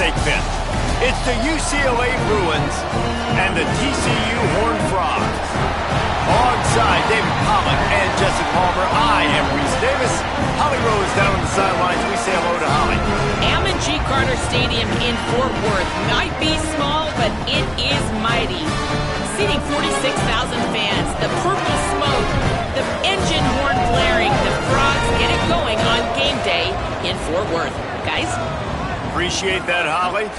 snake pit. It's the UCLA Bruins and the TCU Horned Frogs. Alongside David Pollock and Jesse Palmer, I am Reese Davis. Holly Rose down on the sidelines. We say hello to Holly. Ammon G. Carter Stadium in Fort Worth might be small, but it is mighty. Seating 46,000 fans, the purple smoke, the engine horn blaring, the Frogs get it going on game day in Fort Worth. Guys? Appreciate that, Holly.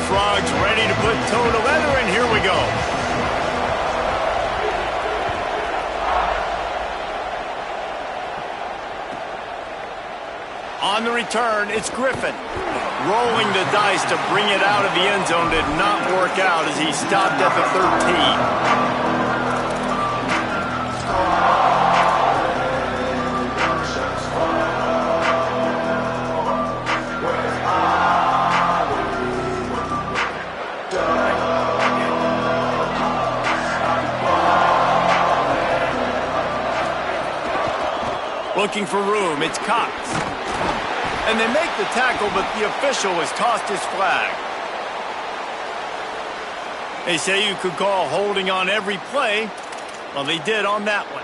Frogs ready to put toe to leather, and here we go. On the return, it's Griffin. Rolling the dice to bring it out of the end zone did not work out as he stopped at the 13. Looking for room, it's Cox. And they make the tackle, but the official has tossed his flag. They say you could call holding on every play. Well, they did on that one.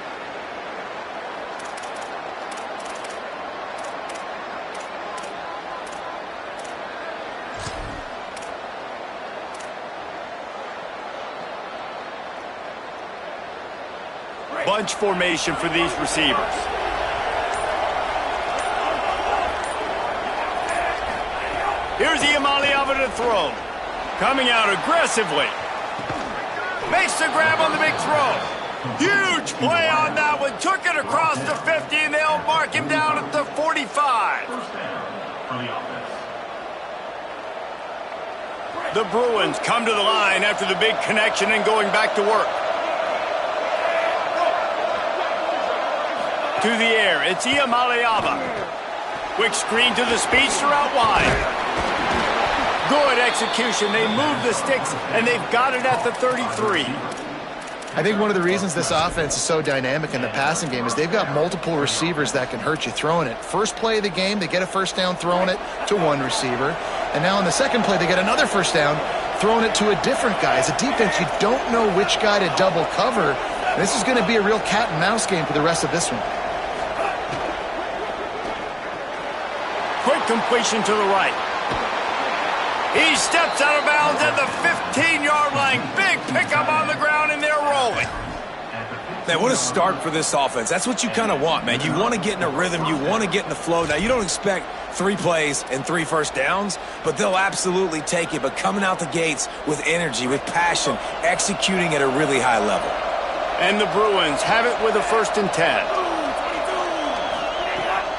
Bunch formation for these receivers. Here's Iamaleava to throw. Coming out aggressively. Makes the grab on the big throw. Huge play on that one. Took it across the 50, and they'll mark him down at the 45. The Bruins come to the line after the big connection and going back to work. To the air, it's Iamaleava. Quick screen to the speedster out wide. Good execution. They move the sticks, and they've got it at the 33. I think one of the reasons this offense is so dynamic in the passing game is they've got multiple receivers that can hurt you throwing it. First play of the game, they get a first down throwing it to one receiver. And now in the second play, they get another first down throwing it to a different guy. As a defense, you don't know which guy to double cover. This is going to be a real cat and mouse game for the rest of this one. Quick completion to the right. He steps out of bounds at the 15-yard line. Big pickup on the ground, and they're rolling. Man, what a start for this offense. That's what you kind of want, man. You want to get in a rhythm. You want to get in the flow. Now, you don't expect 3 plays and 3 first downs, but they'll absolutely take it. But coming out the gates with energy, with passion, executing at a really high level. And the Bruins have it with a 1st and 10.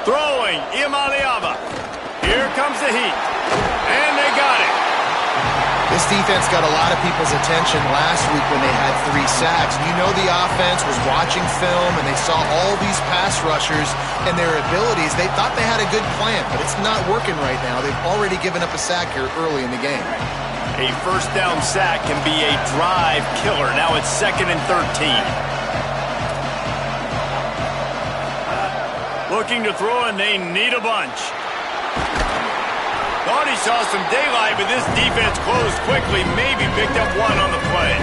Throwing, Iamaleava. Here comes the heat. And they got it. This defense got a lot of people's attention last week when they had 3 sacks. You know the offense was watching film, and they saw all these pass rushers and their abilities. They thought they had a good plan, but it's not working right now. They've already given up a sack here early in the game. A first down sack can be a drive killer. Now it's 2nd and 13. Looking to throw, and they need a bunch. Thought he saw some daylight, but this defense closed quickly, maybe picked up 1 on the play.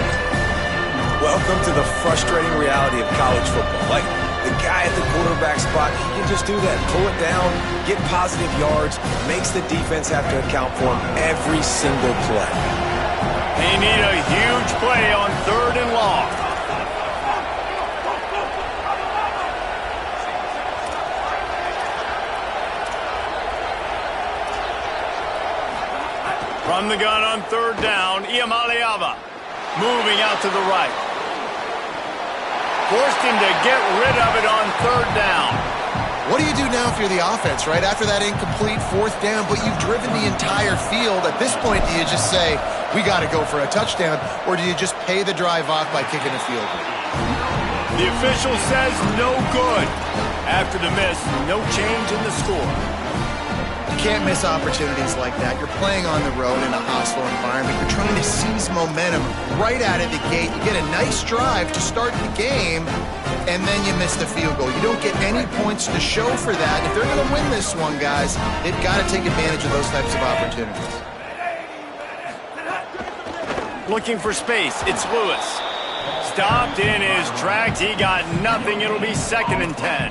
Welcome to the frustrating reality of college football. Like, the guy at the quarterback spot, he can just do that. Pull it down, get positive yards, makes the defense have to account for him every single play. They need a huge play on 3rd and long. From the gun on 3rd down, Iamaleava moving out to the right. Forced him to get rid of it on 3rd down. What do you do now if you're the offense, right? After that incomplete 4th down, but you've driven the entire field. At this point, do you just say, we got to go for a touchdown, or do you just pay the drive off by kicking a field goal? The official says no good. After the miss, no change in the score. You can't miss opportunities like that. You're playing on the road in a hostile environment. You're trying to seize momentum right out of the gate. You get a nice drive to start the game, and then you miss the field goal. You don't get any points to show for that. If they're going to win this one, guys, they've got to take advantage of those types of opportunities. Looking for space. It's Lewis. Stopped in his tracks. He got nothing. It'll be 2nd and 10.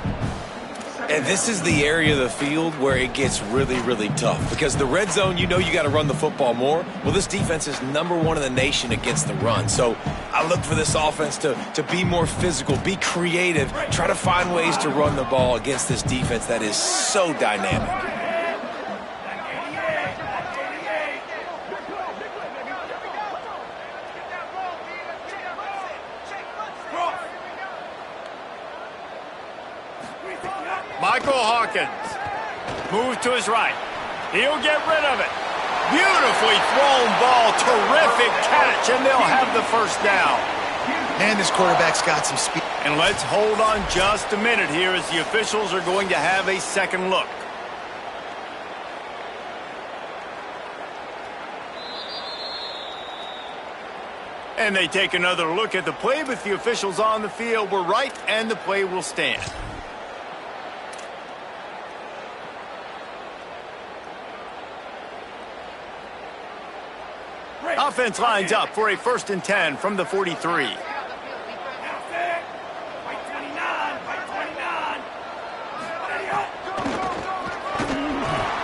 And this is the area of the field where it gets really, really tough. Because the red zone, you know you got to run the football more. Well, this defense is #1 in the nation against the run. So I look for this offense to be more physical, be creative, try to find ways to run the ball against this defense that is so dynamic. Michael Hawkins moves to his right. He'll get rid of it. Beautifully thrown ball. Terrific catch, and they'll have the first down. Man, this quarterback's got some speed. And let's hold on just a minute here as the officials are going to have a second look. And they take another look at the play, but the officials on the field were right, and the play will stand. Offense lines up for a 1st and 10 from the 43.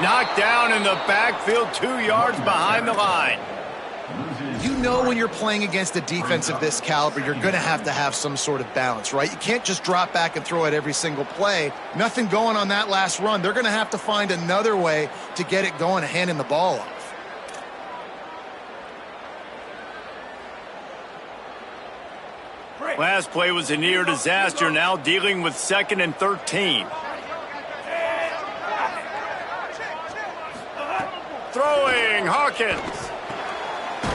Knocked down in the backfield, 2 yards behind the line. You know when you're playing against a defense of this caliber, you're going to have some sort of balance, right? You can't just drop back and throw it every single play. Nothing going on that last run. They're going to have to find another way to get it going and handing the ball off. Last play was a near disaster, now dealing with 2nd and 13. Throwing, Hawkins.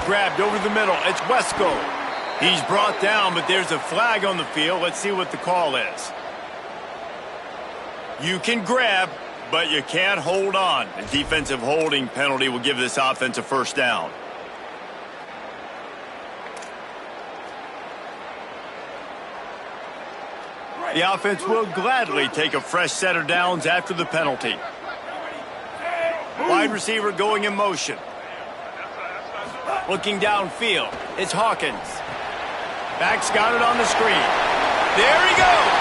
Grabbed over the middle, it's Wesco. He's brought down, but there's a flag on the field. Let's see what the call is. You can grab, but you can't hold on. A defensive holding penalty will give this offense a first down. The offense will gladly take a fresh set of downs after the penalty. Wide receiver going in motion. Looking downfield, it's Hawkins. Back's got it on the screen. There he goes.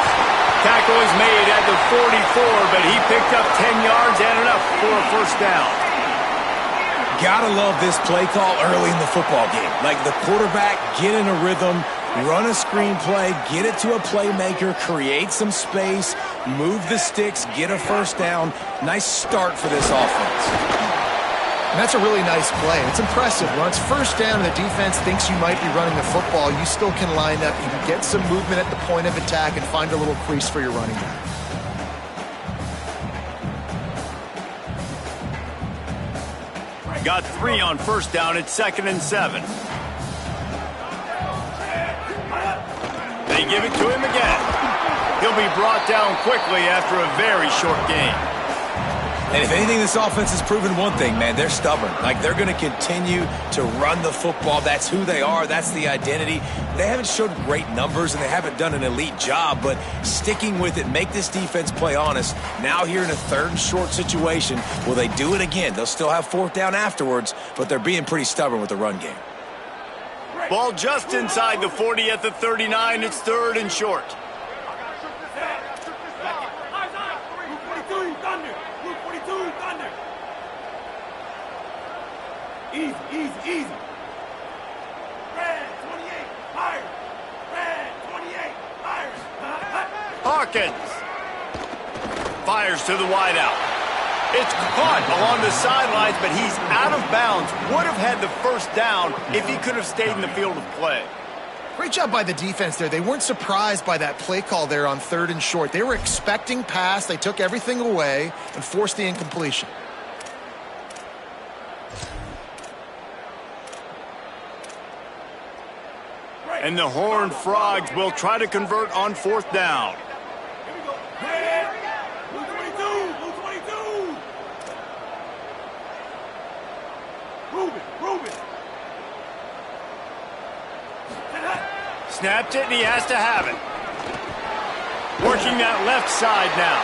Tackle is made at the 44, but he picked up 10 yards and enough for a first down. Gotta love this play call early in the football game. Like the quarterback, get in a rhythm, run a screen play, get it to a playmaker, create some space, move the sticks, get a first down. Nice start for this offense. And that's a really nice play. It's impressive. When it's first down and the defense thinks you might be running the football, you still can line up. You can get some movement at the point of attack and find a little crease for your running back. Got 3 on first down. It's 2nd and 7. They give it to him again. He'll be brought down quickly after a very short game. And if anything, this offense has proven one thing, man. They're stubborn. Like, they're going to continue to run the football. That's who they are. That's the identity. They haven't showed great numbers, and they haven't done an elite job, but sticking with it, make this defense play honest. Now here in a 3rd and short situation, will they do it again? They'll still have 4th down afterwards, but they're being pretty stubborn with the run game. Ball just inside the 40 at the 39. It's 3rd and short. Easy. Red 28, higher. Red 28, higher. Hawkins fires to the wideout. It's caught along the sidelines, but he's out of bounds. Would have had the first down if he could have stayed in the field of play. Great job by the defense there. They weren't surprised by that play call there on 3rd and short. They were expecting pass. They took everything away and forced the incompletion. And the Horned Frogs will try to convert on 4th down. Here we go. Red. Blue 22. Blue 22. Ruben. Snapped it, and he has to have it. Working that left side now.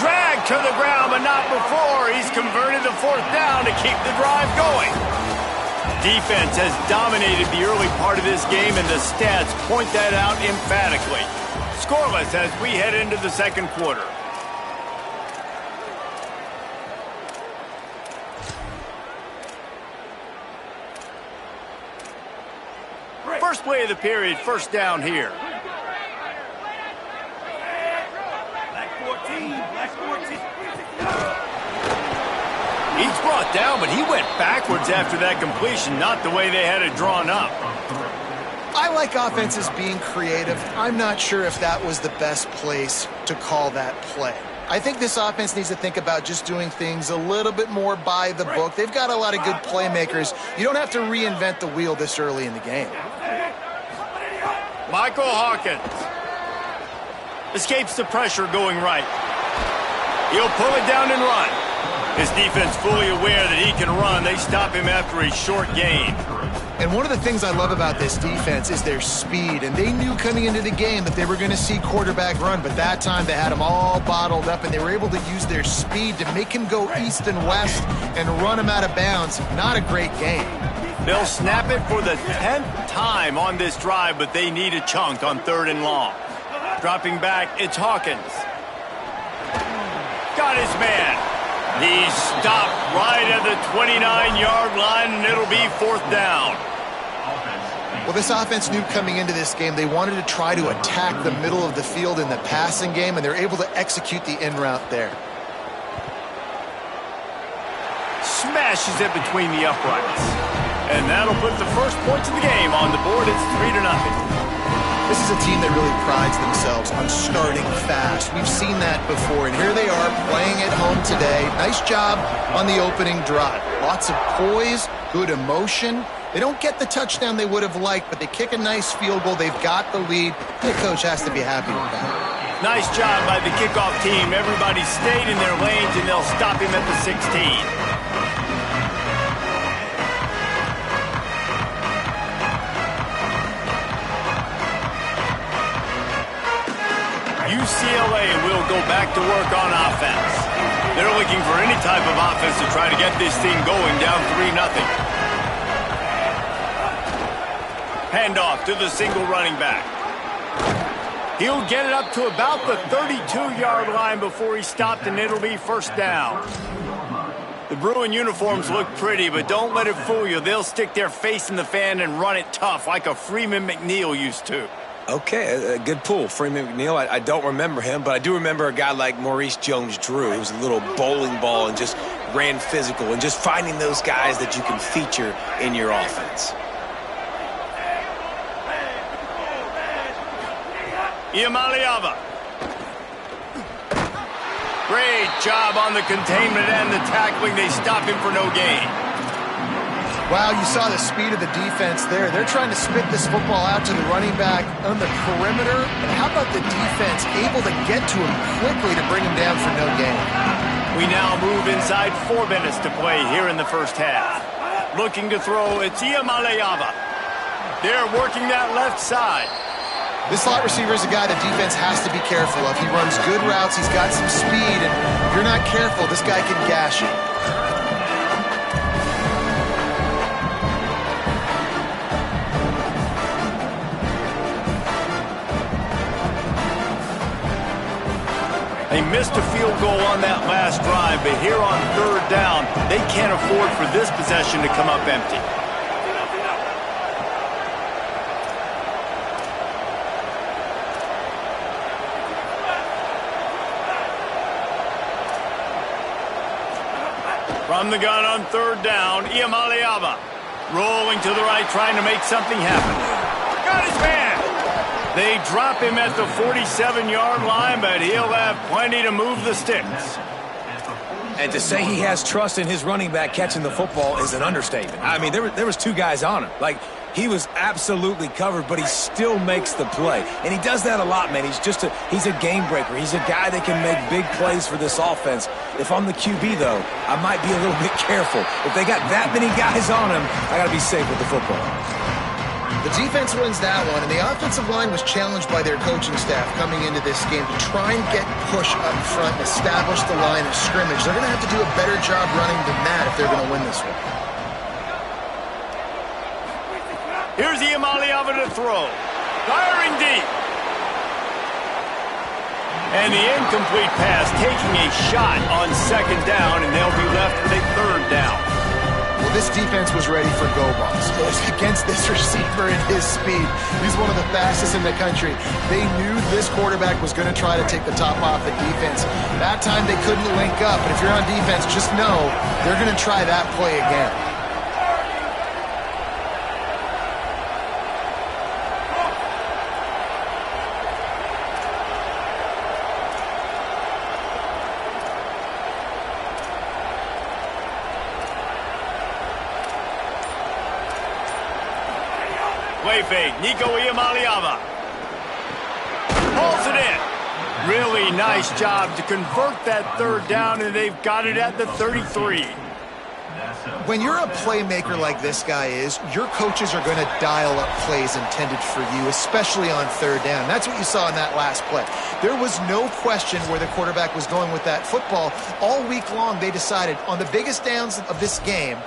Dragged to the ground, but not before. He's converted the 4th down to keep the drive going. Defense has dominated the early part of this game, and the stats point that out emphatically. Scoreless as we head into the second quarter. First play of the period, 1st down here. Black 14. He's brought down, but he went backwards after that completion, not the way they had it drawn up. I like offenses being creative. I'm not sure if that was the best place to call that play. I think this offense needs to think about just doing things a little bit more by the book. They've got a lot of good playmakers. You don't have to reinvent the wheel this early in the game. Michael Hawkins escapes the pressure going right. He'll pull it down and run. His defense fully aware that he can run. They stop him after a short gain. And one of the things I love about this defense is their speed. And they knew coming into the game that they were going to see quarterback run. But that time they had him all bottled up, and they were able to use their speed to make him go east and west and run him out of bounds. Not a great game. They'll snap it for the 10th time on this drive, but they need a chunk on 3rd and long. Dropping back, it's Hawkins. Got his man. He stopped right at the 29-yard line, and it'll be 4th down. Well, this offense knew coming into this game they wanted to try to attack the middle of the field in the passing game, and they're able to execute the in route there. Smashes it between the uprights. And that'll put the first points of the game on the board. It's 3-0. This is a team that really prides themselves on starting fast. We've seen that before, and here they are playing at home today. Nice job on the opening drive. Lots of poise, good emotion. They don't get the touchdown they would have liked, but they kick a nice field goal. They've got the lead. The coach has to be happy with that. Nice job by the kickoff team. Everybody stayed in their lanes, and they'll stop him at the 16. UCLA will go back to work on offense. They're looking for any type of offense to try to get this thing going down 3-0. Handoff to the single running back. He'll get it up to about the 32-yard line before he stopped, and it'll be 1st down. The Bruin uniforms look pretty, but don't let it fool you. They'll stick their face in the fan and run it tough like a Freeman McNeil used to. Okay, a good pull. Freeman McNeil, I don't remember him, but I do remember a guy like Maurice Jones-Drew, who was a little bowling ball and just ran physical, and just finding those guys that you can feature in your offense. Iamaleava. Great job on the containment and the tackling. They stop him for no gain. Wow, you saw the speed of the defense there. They're trying to spit this football out to the running back on the perimeter. And how about the defense able to get to him quickly to bring him down for no gain? We now move inside 4 minutes to play here in the first half. Looking to throw, it's Iamaleava. They're working that left side. This slot receiver is a guy the defense has to be careful of. He runs good routes. He's got some speed. And if you're not careful, this guy can gash you. They missed a field goal on that last drive, but here on 3rd down, they can't afford for this possession to come up empty. From the gun on 3rd down, Iamaleava rolling to the right, trying to make something happen. Got his man! They drop him at the 47-yard line, but he'll have plenty to move the sticks. And to say he has trust in his running back catching the football is an understatement. I mean, there was two guys on him. Like, he was absolutely covered, but he still makes the play. And he does that a lot, man. He's a game breaker. He's a guy that can make big plays for this offense. If I'm the QB, though, I might be a little bit careful. If they got that many guys on him, I got to be safe with the football. The defense wins that one, and the offensive line was challenged by their coaching staff coming into this game to try and get push up front and establish the line of scrimmage. They're going to have to do a better job running than that if they're going to win this one. Here's Iamaleava to throw. Firing deep. And the incomplete pass taking a shot on second down, and they'll be left with a third down. Well, this defense was ready for go-balls against this receiver and his speed. He's one of the fastest in the country. They knew this quarterback was going to try to take the top off the defense. That time they couldn't link up, but if you're on defense, just know they're going to try that play again. Play fake, Nico Iamaleava. Pulls it in. Really nice job to convert that third down, and they've got it at the 33. When you're a playmaker like this guy is, your coaches are going to dial up plays intended for you, especially on third down. That's what you saw in that last play. There was no question where the quarterback was going with that football. All week long, they decided on the biggest downs of this game,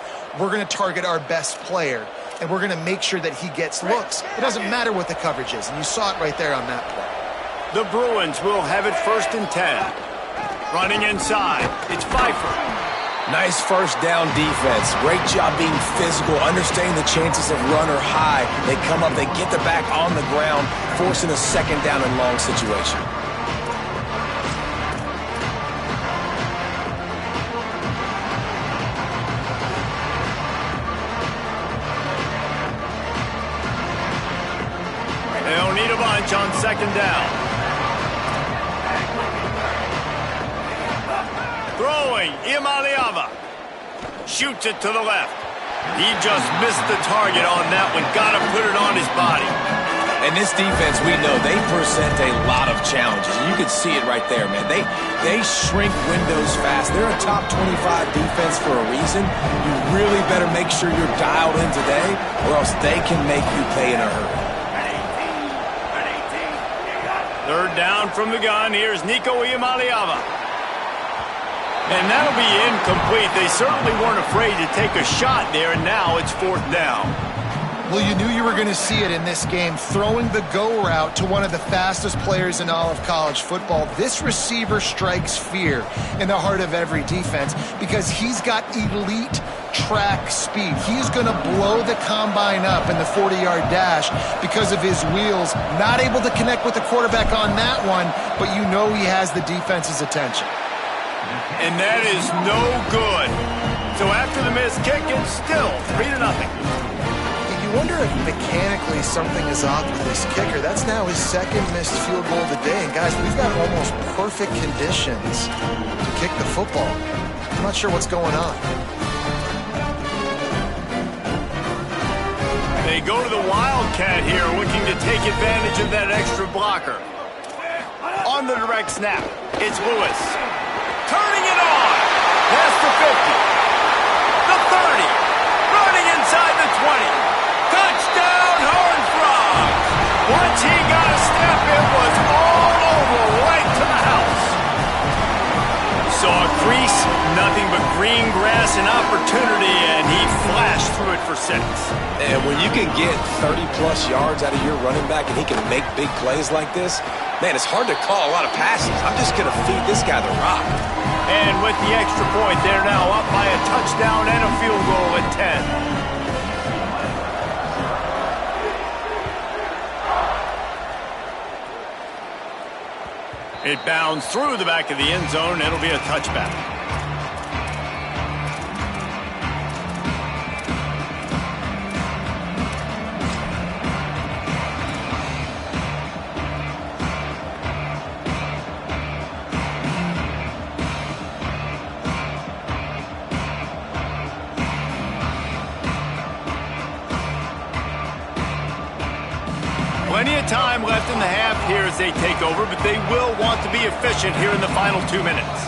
we're going to target our best player, and we're going to make sure that he gets looks. It doesn't matter what the coverage is, and you saw it right there on that play. The Bruins will have it 1st and 10. Running inside, it's Pfeiffer. Nice first down defense. Great job being physical, understanding the chances of run or high. They come up, they get the back on the ground, forcing a second down and long situation. They'll need a bunch on second down. Throwing, Iamaleava. Shoots it to the left. He just missed the target on that one. Got to put it on his body. And this defense, we know, they present a lot of challenges. You can see it right there, man. They shrink windows fast. They're a top 25 defense for a reason. You really better make sure you're dialed in today, or else they can make you pay in a hurry. Third down from the gun. Here's Nico Iamaleava. And that'll be incomplete. They certainly weren't afraid to take a shot there, and now it's 4th down. Well, you knew you were going to see it in this game, throwing the go route to one of the fastest players in all of college football. This receiver strikes fear in the heart of every defense because he's got elite track speed. He's going to blow the combine up in the 40-yard dash because of his wheels. Not able to connect with the quarterback on that one, but you know he has the defense's attention. And that is no good. So after the missed kick, it's still 3-0. You wonder if mechanically something is off with this kicker. That's now his second missed field goal of the day. And guys, we've got almost perfect conditions to kick the football. I'm not sure what's going on. They go to the Wildcat here, looking to take advantage of that extra blocker. On the direct snap, it's Lewis. Turning it on. Past the 50. The 30. Running inside the 20. Touchdown, Horned Frogs. Once he got a step, it was all over, right to the house. Saw a crease, nothing but green grass and opportunity, and he flashed through it for 6. And when you can get 30-plus yards out of your running back and he can make big plays like this, man, it's hard to call a lot of passes. I'm just going to feed this guy the rock. And with the extra point, they're now up by a touchdown and a field goal at 10. It bounds through the back of the end zone. It'll be a touchback. Plenty of time left in the half here as they take over, but they will want to be efficient here in the final 2 minutes.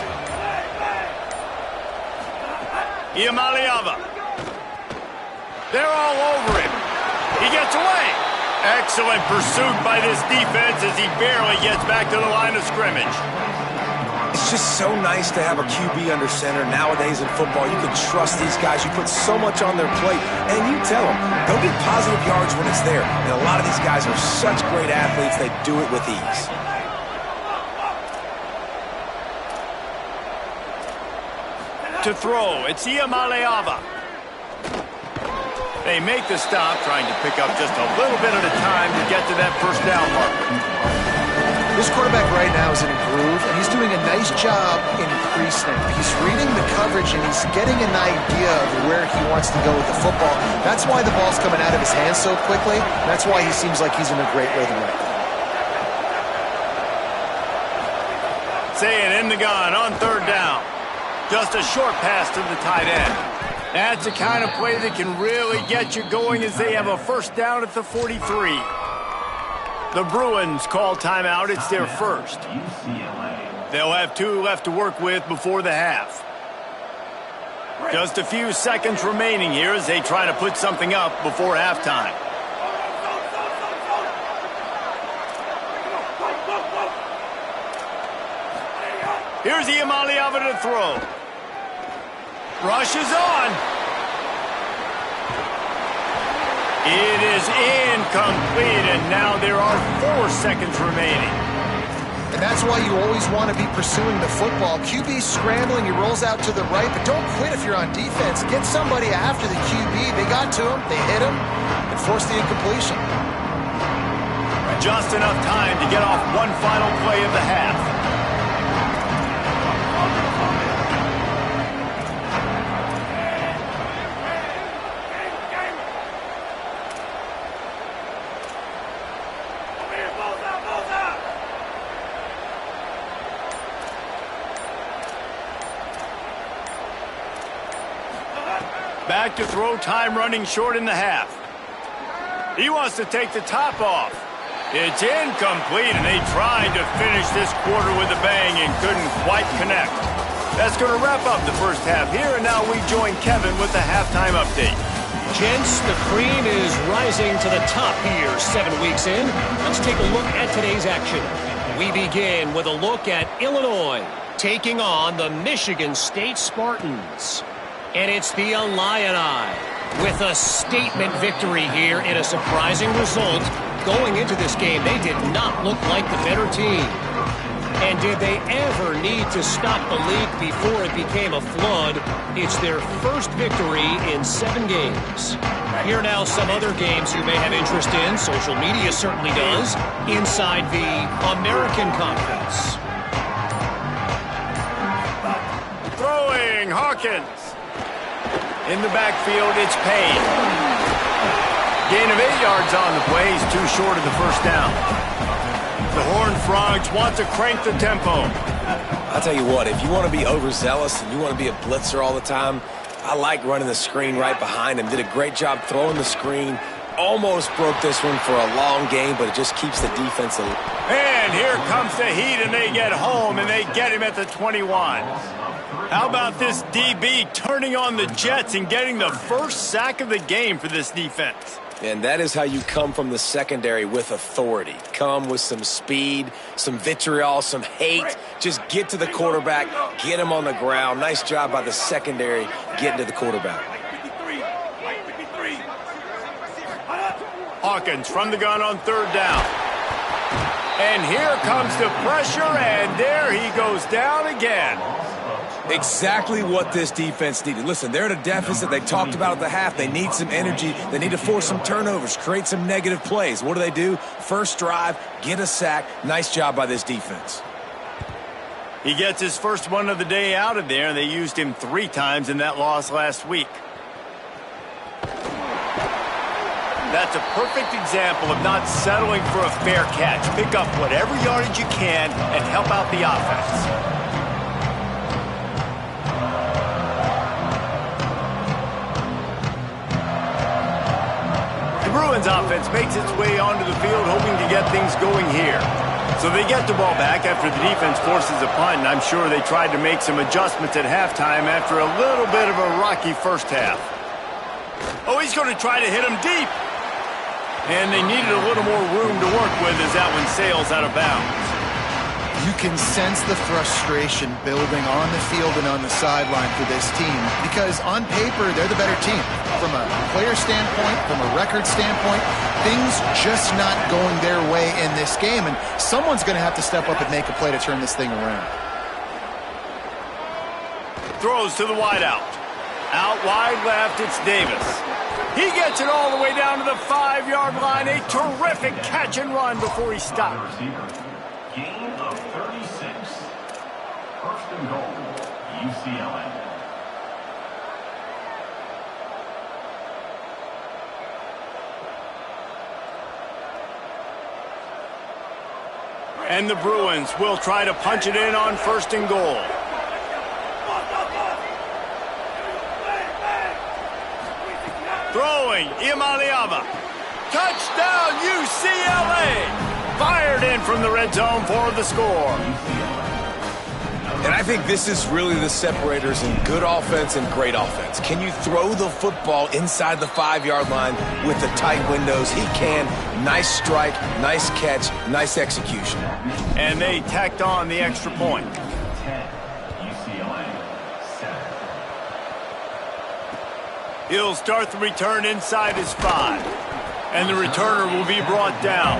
Iamaleava. They're all over him. He gets away. Excellent pursuit by this defense as he barely gets back to the line of scrimmage. It's just so nice to have a QB under center. Nowadays in football, you can trust these guys. You put so much on their plate, and you tell them, go get positive yards when it's there. And a lot of these guys are such great athletes, they do it with ease. To throw, it's Iamaleava. They make the stop, trying to pick up just a little bit at a time to get to that first down marker. This quarterback right now is in a groove, and he's doing a nice job increasing it. He's reading the coverage, and he's getting an idea of where he wants to go with the football. That's why the ball's coming out of his hands so quickly. That's why he seems like he's in a great rhythm right now. Saying in the gun on third down. Just a short pass to the tight end. That's the kind of play that can really get you going as they have a first down at the 43. The Bruins call timeout. It's their first. UCLA. They'll have 2 left to work with before the half. Just a few seconds remaining here as they try to put something up before halftime. Here's Iamaleava to throw. Rush is on. It is incomplete, and now there are 4 seconds remaining. And that's why you always want to be pursuing the football. QB's scrambling, he rolls out to the right, but don't quit if you're on defense. Get somebody after the QB. They got to him, they hit him, and forced the incompletion. Just enough time to get off one final play of the half. Back to throw, time running short in the half. He wants to take the top off. It's incomplete, and they tried to finish this quarter with a bang and couldn't quite connect. That's going to wrap up the first half here, and now we join Kevin with the halftime update. Gents, the cream is rising to the top here 7 weeks in. Let's take a look at today's action. We begin with a look at Illinois taking on the Michigan State Spartans. And it's the Illini with a statement victory here in a surprising result. Going into this game, they did not look like the better team. And did they ever need to stop the leak before it became a flood? It's their first victory in 7 games. Here now some other games you may have interest in. Social media certainly does. Inside the American Conference. Throwing, Hawkins. In the backfield, it's Payne. Gain of 8 yards on the play. He's too short of the first down. The Horned Frogs want to crank the tempo. I'll tell you what, if you want to be overzealous and you want to be a blitzer all the time, I like running the screen right behind him. Did a great job throwing the screen. Almost broke this one for a long game, but it just keeps the defense alive. And here comes the Heat, and they get home, and they get him at the 21. How about this DB turning on the Jets and getting the first sack of the game for this defense? And that is how you come from the secondary with authority. Come with some speed, some vitriol, some hate. Just get to the quarterback, get him on the ground. Nice job by the secondary getting to the quarterback. Hawkins from the gun on third down. And here comes the pressure, and there he goes down again. Exactly what this defense needed. Listen, they're at a deficit. They talked about at the half. They need some energy. They need to force some turnovers, create some negative plays. What do? First drive, get a sack. Nice job by this defense. He gets his first one of the day out of there, and they used him 3 times in that loss last week. That's a perfect example of not settling for a fair catch. Pick up whatever yardage you can and help out the offense. Bruins offense makes its way onto the field, hoping to things going here. So they get the ball back after the defense forces a punt, and I'm sure they tried to make some adjustments at halftime after a little bit of a rocky first half. Oh, he's going to try to hit him deep. And they needed a little more room to work with as that one sails out of bounds. You can sense the frustration building on the field and on the sideline for this team because on paper, they're the better team. From a player standpoint, from a record standpoint, things just not going their way in this game, and someone's going to have to step up and make a play to turn this thing around. Throws to the wideout. Out wide left, it's Davis. He gets it all the way down to the 5-yard line. A terrific catch and run before he stops. Gain of 36. First and goal, UCLA. And the Bruins will try to punch it in on first and goal. Throwing, Imaliava. Touchdown, UCLA! Fired in from the red zone for the score. And I think this is really the separators in good offense and great offense. Can you throw the football inside the 5-yard line with the tight windows? He can. Nice strike, nice catch, nice execution. And they tacked on the extra point. 10, UCLA, 7. He'll start the return inside his 5. And the returner will be brought down.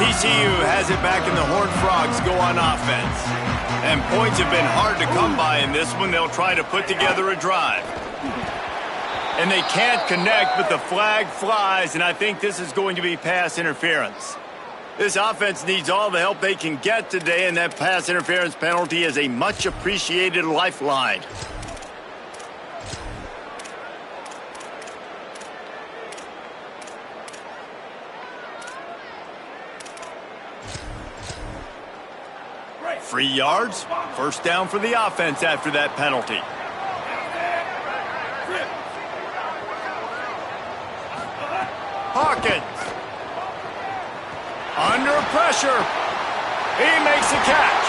TCU has it back and the Horned Frogs go on offense. And points have been hard to come by in this one. They'll try to put together a drive. And they can't connect, but the flag flies, and I think this is going to be pass interference. This offense needs all the help they can get today, and that pass interference penalty is a much-appreciated lifeline. Free yards, first down for the offense after that penalty. Hawkins. Under pressure. He makes a catch.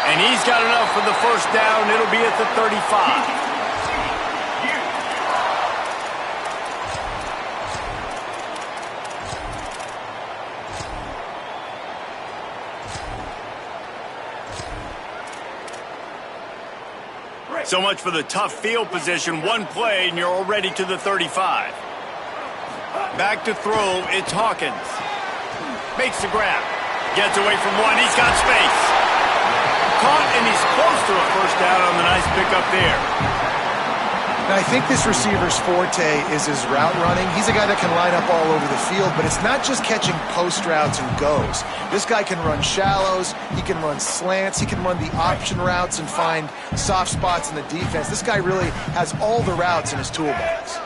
And he's got enough for the first down. It'll be at the 35. So much for the tough field position. One play, and you're already to the 35. Back to throw, it's Hawkins. Makes the grab. Gets away from one, he's got space. Caught, and he's close to a first down on the nice pickup there. Now, I think this receiver's forte is his route running. He's a guy that can line up all over the field, but it's not just catching post routes and goes. This guy can run shallows, he can run slants, he can run the option routes and find soft spots in the defense. This guy really has all the routes in his toolbox.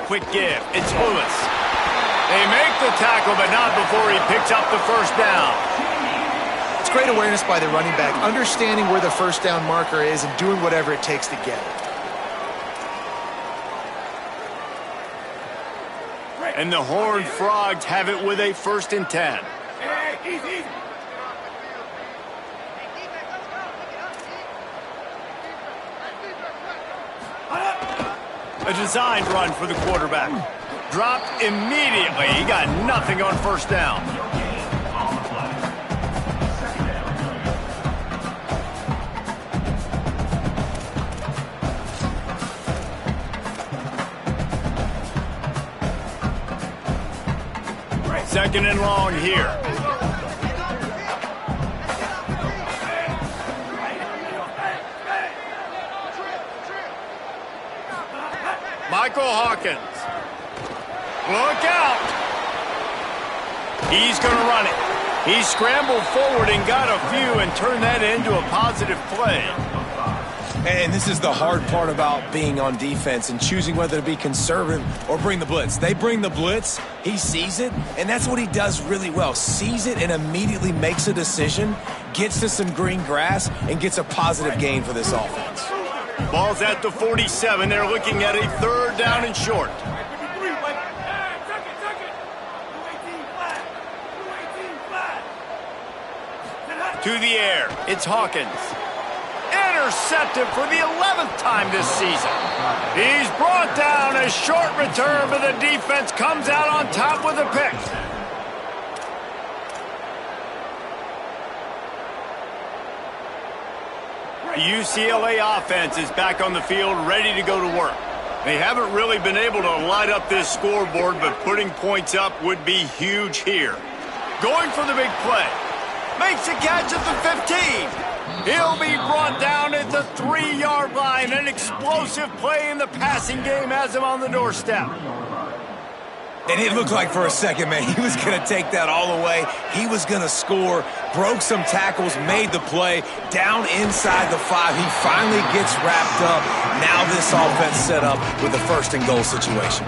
Quick give, it's Lewis. They make the tackle, but not before he picks up the first down. It's great awareness by the running back, understanding where the first down marker is and doing whatever it takes to get it. And the Horned Frogs have it with a 1st and 10. A designed run for the quarterback. Dropped immediately. He got nothing on first down. Second and long here. Michael Hawkins. Look out. He's going to run it. He scrambled forward and got a few and turned that into a positive play. And this is the hard part about being on defense and choosing whether to be conservative or bring the blitz. They bring the blitz, he sees it, and that's what he does really well. Sees it and immediately makes a decision, gets to some green grass, and gets a positive gain for this offense. Ball's at the 47. They're looking at a 3rd down and short. To the air, it's Hawkins. Intercepted for the 11th time this season. He's brought down. A short return, but the defense comes out on top with a pick. The UCLA offense is back on the field, ready to go to work. They haven't really been able to light up this scoreboard, but putting points up would be huge here. Going for the big play. Makes a catch at the 15. He'll be brought down at the 3-yard line. An explosive play in the passing game has him on the doorstep. And it looked like for a second, man, he was going to take that all the way. He was going to score, broke some tackles, made the play, down inside the 5. He finally gets wrapped up. Now this offense set up with a 1st and goal situation.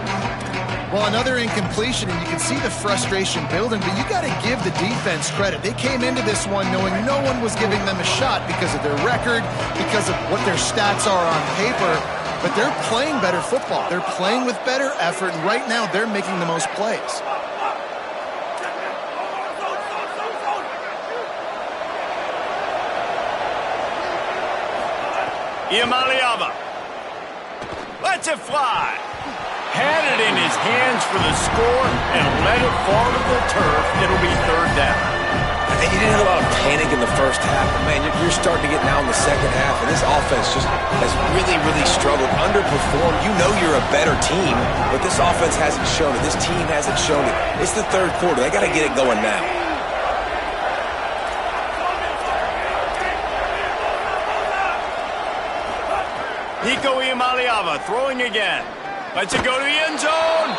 Well, another incompletion, and you can see the frustration building, but you got to give the defense credit. They came into this one knowing no one was giving them a shot because of their record, because of what their stats are on paper, but they're playing better football. They're playing with better effort, and right now they're making the most plays. Iamaleava lets it fly. Had it in his hands for the score and let it fall to the turf. It'll be 3rd down. And you didn't have a lot of panic in the first half, but man, you're starting to get now in the second half, and this offense just has really, really struggled, underperformed. You know you're a better team, but this offense hasn't shown it. This team hasn't shown it. It's the 3rd quarter. They got to get it going now. Nico Iamaleava throwing again. Lets it go to the end zone.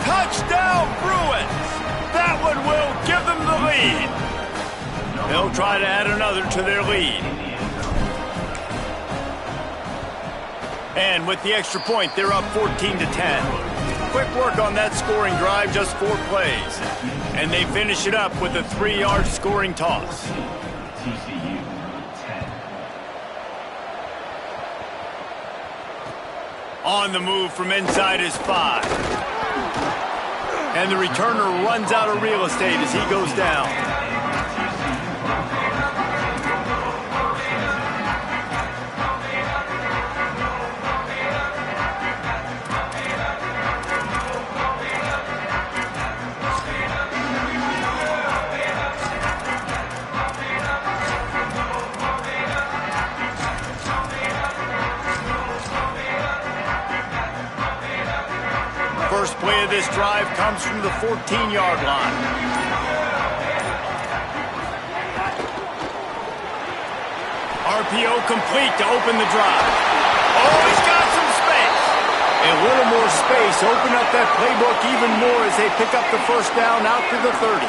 Touchdown, Bruins. That one will give them the lead. They'll try to add another to their lead. And with the extra point, they're up 14-10. Quick work on that scoring drive, just 4 plays. And they finish it up with a 3-yard scoring toss. On the move from inside his 5. And the returner runs out of real estate as he goes down. First play of this drive comes from the 14-yard line. RPO complete to open the drive. Oh, he's got some space. A little more space. Open up that playbook even more as they pick up the 1st down out to the 30.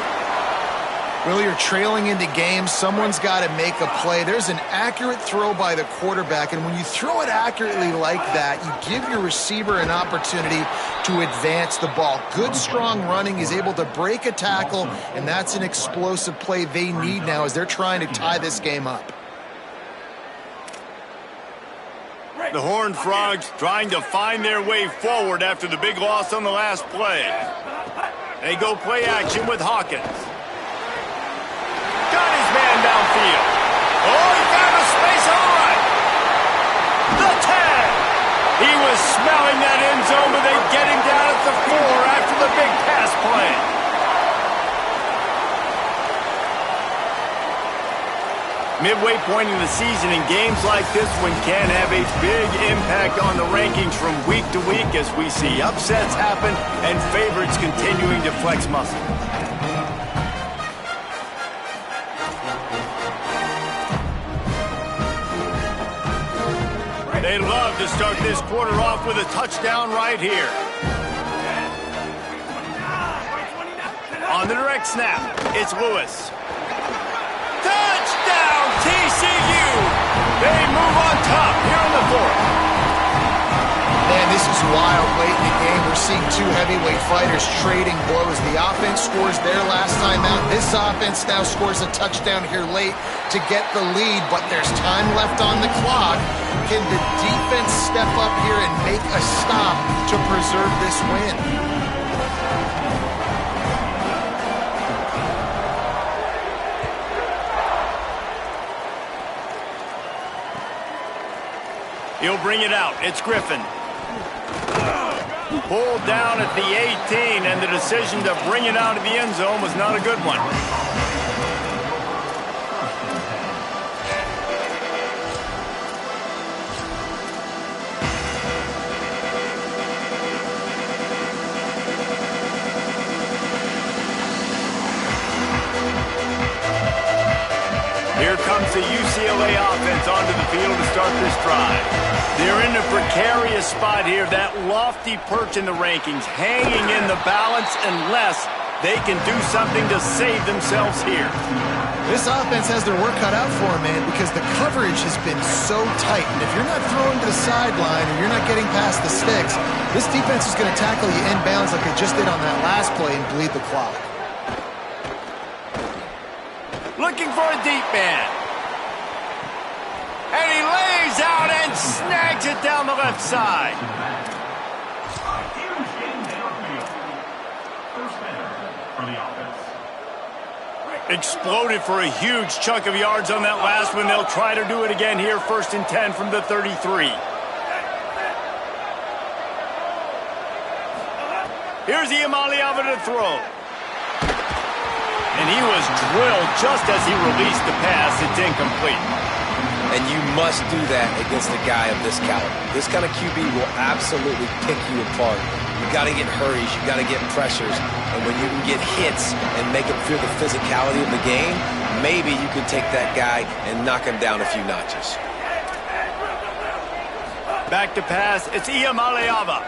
Well, you're trailing into games. Someone's got to make a play. There's an accurate throw by the quarterback, and when you throw it accurately like that, you give your receiver an opportunity to advance the ball. Good, strong running. He's able to break a tackle, and that's an explosive play they need now as they're trying to tie this game up. The Horned Frogs trying to find their way forward after the big loss on the last play. They go play action with Hawkins. Got his man downfield. Oh, he found a space on the right. The 10. He was smelling that end zone, but they get him down at the 4 after the big pass play. Midway point in the season, and games like this one can have a big impact on the rankings from week to week as we see upsets happen and favorites continuing to flex muscle. They love to start this quarter off with a touchdown right here. On the direct snap, it's Lewis. Touchdown, TCU! They move on top here Man, this is wild. Late in the game, we're seeing two heavyweight fighters trading blows. The offense scores their last time out. This offense now scores a touchdown here late to get the lead, but there's time left on the clock. Can the defense step up here and make a stop to preserve this win? He'll bring it out. It's Griffin. Pulled down at the 18, and the decision to bring it out of the end zone was not a good one. Here comes the UCLA offense onto the field to start this drive. They're in a precarious spot here, that lofty perch in the rankings, hanging in the balance unless they can do something to save themselves here. This offense has their work cut out for them, man, because the coverage has been so tight. And if you're not throwing to the sideline or you're not getting past the sticks, this defense is going to tackle you inbounds like they just did on that last play and bleed the clock. Looking for a deep man. And he lays out and snags it down the left side. Exploded for a huge chunk of yards on that last one. They'll try to do it again here. 1st and 10 from the 33. Here's Iamaleava to throw. And he was drilled just as he released the pass. It's incomplete. And you must do that against a guy of this caliber. This kind of QB will absolutely pick you apart. You got to get hurries, you got to get pressures, and when you can get hits and make him feel the physicality of the game, maybe you can take that guy and knock him down a few notches. Back to pass, it's Iamaleava.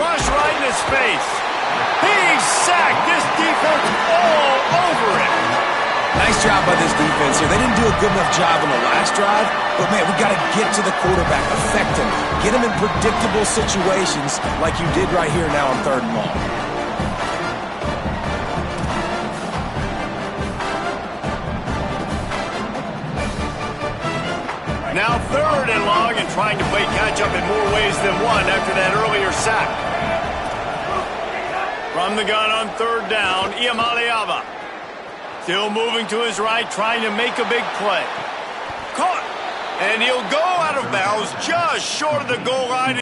Rush right in his face. He's sacked. This defense all over him. Nice job by this defense here. They didn't do a good enough job on the last drive, but, man, we got to get to the quarterback, affect him, get him in predictable situations like you did right here now on 3rd and long. Now 3rd and long and trying to play catch-up in more ways than one after that earlier sack. From the gun on 3rd down, Iamaleava. Still moving to his right, trying to make a big play. Caught. And he'll go out of bounds just short of the goal line.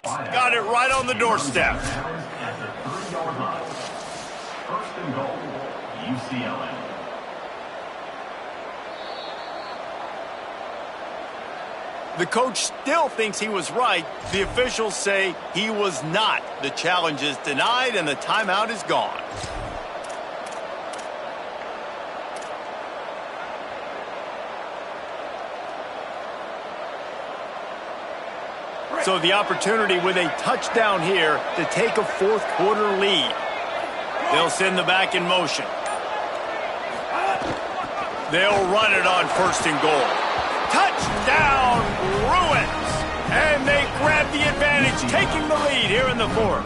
Got it right on the doorstep. At the 30-yard line. 1st and goal, UCLA. The coach still thinks he was right. The officials say he was not. The challenge is denied and the timeout is gone. So the opportunity with a touchdown here to take a 4th quarter lead. They'll send the back in motion. They'll run it on 1st and goal. Touchdown, Bruins! And they grab the advantage, taking the lead here in the 4th.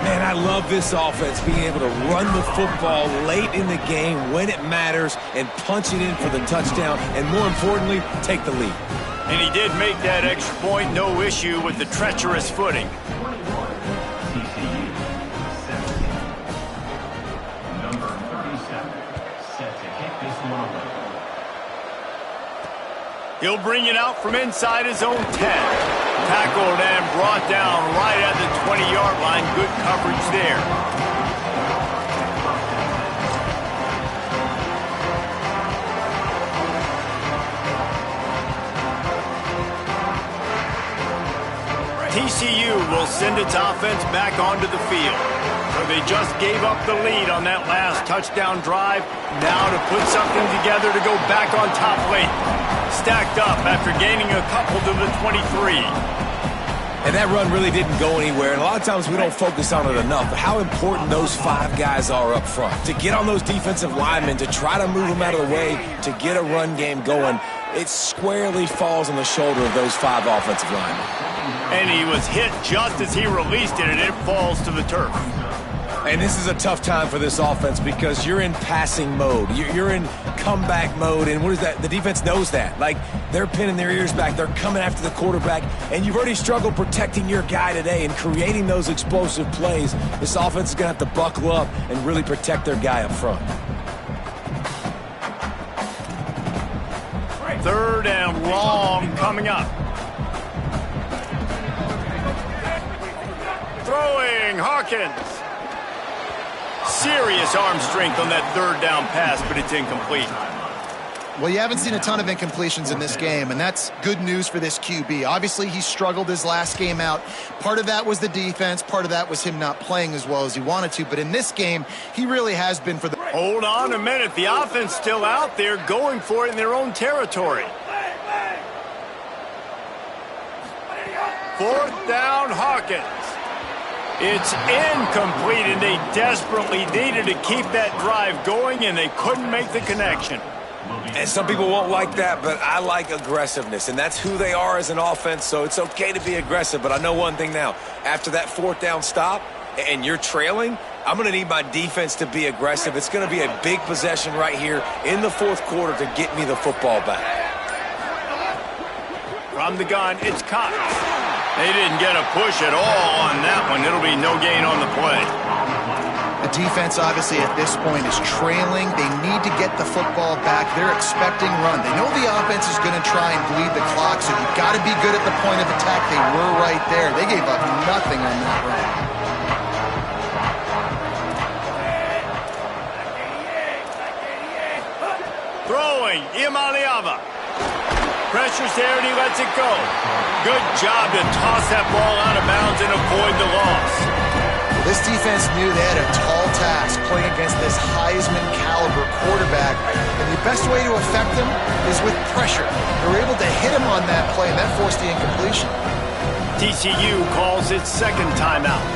Man, I love this offense, being able to run the football late in the game when it matters and punch it in for the touchdown, and more importantly, take the lead. And he did make that extra point, no issue with the treacherous footing. Number 37, set to kick this one away. He'll bring it out from inside his own 10. Tackled and brought down right at the 20-yard line. Good coverage there. TCU will send its offense back onto the field. So they just gave up the lead on that last touchdown drive. Now to put something together to go back on top late. Stacked up after gaining a couple to the 23. And that run really didn't go anywhere, and a lot of times we don't focus on it enough, but how important those 5 guys are up front. To get on those defensive linemen, to try to move them out of the way, to get a run game going, it squarely falls on the shoulder of those 5 offensive linemen. And he was hit just as he released it, and it falls to the turf. And this is a tough time for this offense because you're in passing mode. You're in comeback mode, and what is that? The defense knows that. Like, they're pinning their ears back. They're coming after the quarterback, and you've already struggled protecting your guy today and creating those explosive plays. This offense is going to have to buckle up and really protect their guy up front. 3rd and long coming up. Throwing, Hawkins. Serious arm strength on that 3rd down pass, but it's incomplete. Well, you haven't seen a ton of incompletions in this game, and that's good news for this QB. Obviously, he struggled his last game out. Part of that was the defense. Part of that was him not playing as well as he wanted to. But in this game, he really has been for the... Hold on a minute. The offense still out there going for it in their own territory. 4th down, Hawkins. It's incomplete, and they desperately needed to keep that drive going, and they couldn't make the connection. And some people won't like that, but I like aggressiveness, and that's who they are as an offense, so it's okay to be aggressive. But I know one thing now. After that 4th down stop and you're trailing, I'm going to need my defense to be aggressive. It's going to be a big possession right here in the 4th quarter to get me the football back. From the gun, it's Cox. They didn't get a push at all on that one. It'll be no gain on the play. The defense, obviously, at this point is trailing. They need to get the football back. They're expecting run. They know the offense is going to try and bleed the clock, so you've got to be good at the point of attack. They were right there. They gave up nothing on that run. Throwing, Imaliava. Pressure's there, and he lets it go. Good job to toss that ball out of bounds and avoid the loss. This defense knew they had a tall task playing against this Heisman-caliber quarterback, and the best way to affect him is with pressure. They were able to hit him on that play, and that forced the incompletion. TCU calls its 2nd timeout.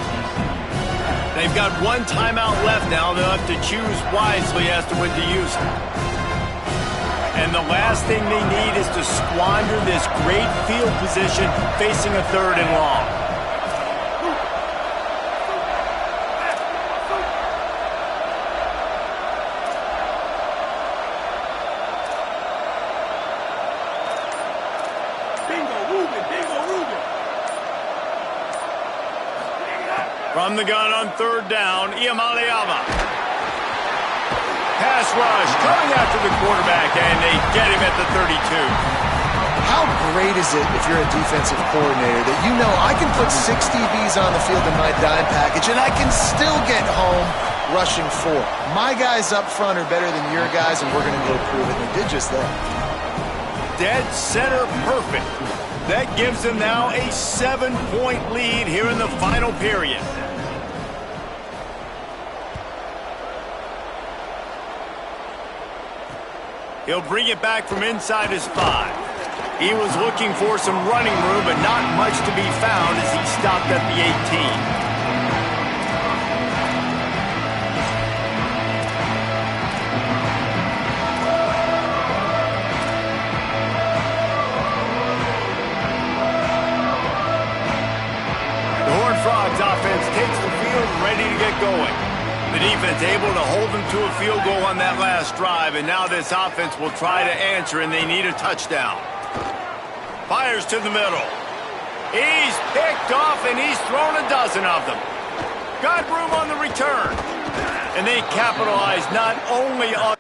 They've got 1 timeout left now. They'll have to choose wisely as to when to use it. And the last thing they need is to squander this great field position facing a 3rd and long. From the gun on 3rd down, Iamaleava. Pass rush coming after the quarterback, and they get him at the 32. How great is it if you're a defensive coordinator that you know I can put 6 DBs on the field in my dime package and I can still get home rushing 4. My guys up front are better than your guys, and we're going to go prove it. And they did just that. Dead center perfect. That gives them now a 7-point lead here in the final period. He'll bring it back from inside his 5. He was looking for some running room, but not much to be found as he stopped at the 18. The Horned Frogs offense takes the field, ready to get going. The defense able to hold them to a field goal on that last drive, and now this offense will try to answer, and they need a touchdown. Fires to the middle. He's picked off, and he's thrown a dozen of them. Got room on the return. And they capitalize not only on...